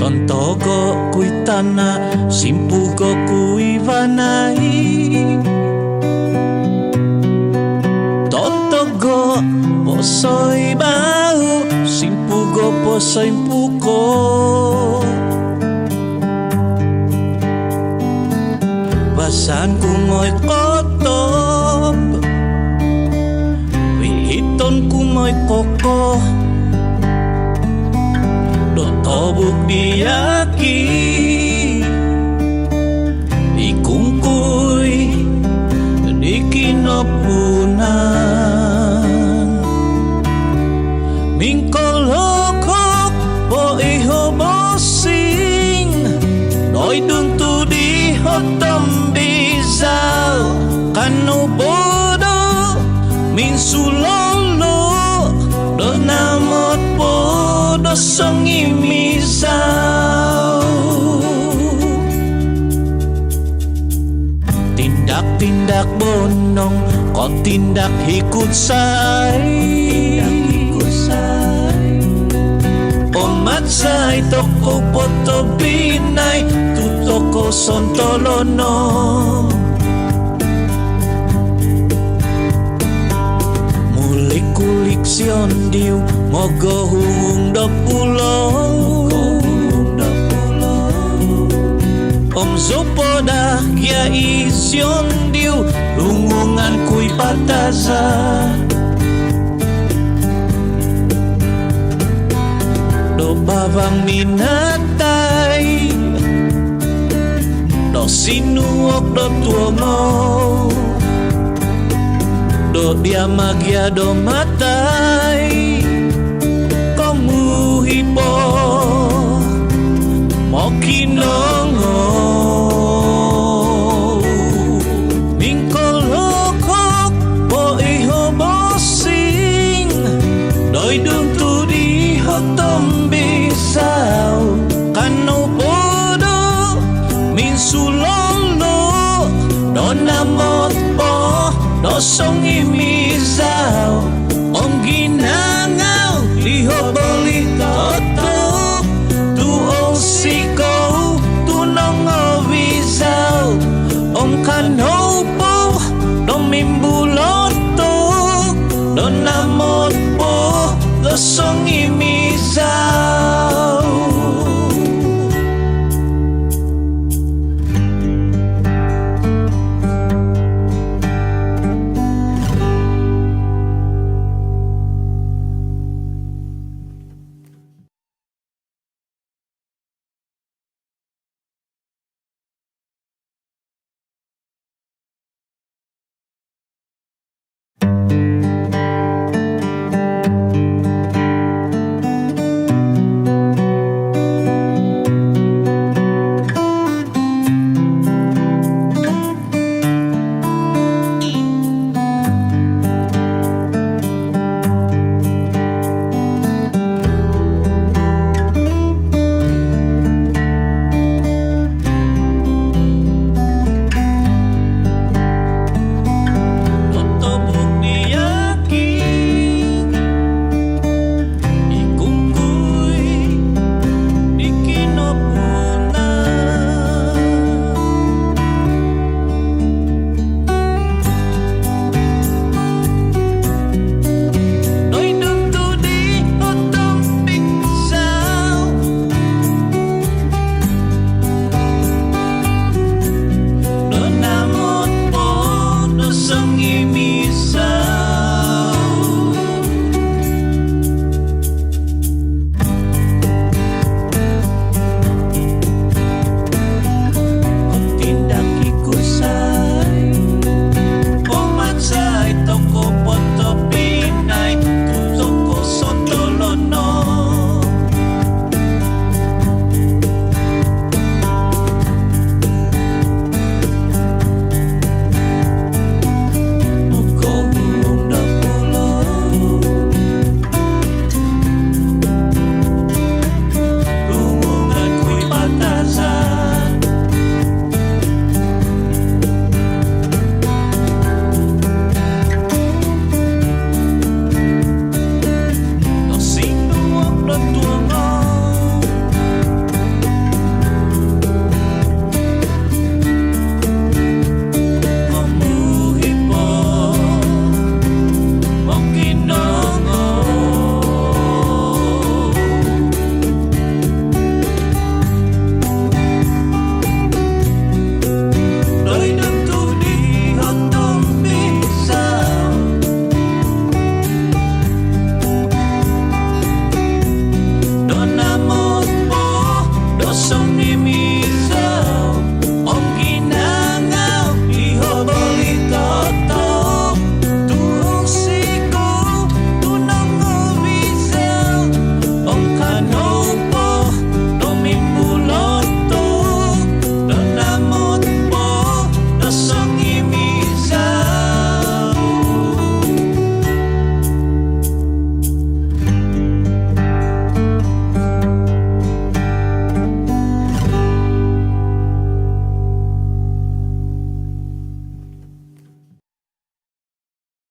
Tontogo kui tana, simpugo kui vanai. Tontogo posoi bau, simpugo posoi puko. Basan kumoy kotop, wihiton kumoy koko. Tobuk diaki ikungkuy di kinopunan mingkolokok po iho bosing noy duntu di hotom bizal kanu bodo min sulolo do namot po dosong imisau. Tindak-tindak bonong, kau tindak ikut say. Omat say toko poto binay, tu toko sontolono. Kulik sion diu mogo hung do pulo. Om zopoda ya ision diu lungungan kui pataza. Do bawang minatai do sinuok do tuomo. Do dia magia do matai komu hipo mokinongo mingkolokok po iho bosing doi duntu di hotom bisau kanu bodo min sulolo do namot po dosong imisau om ginangau liho boli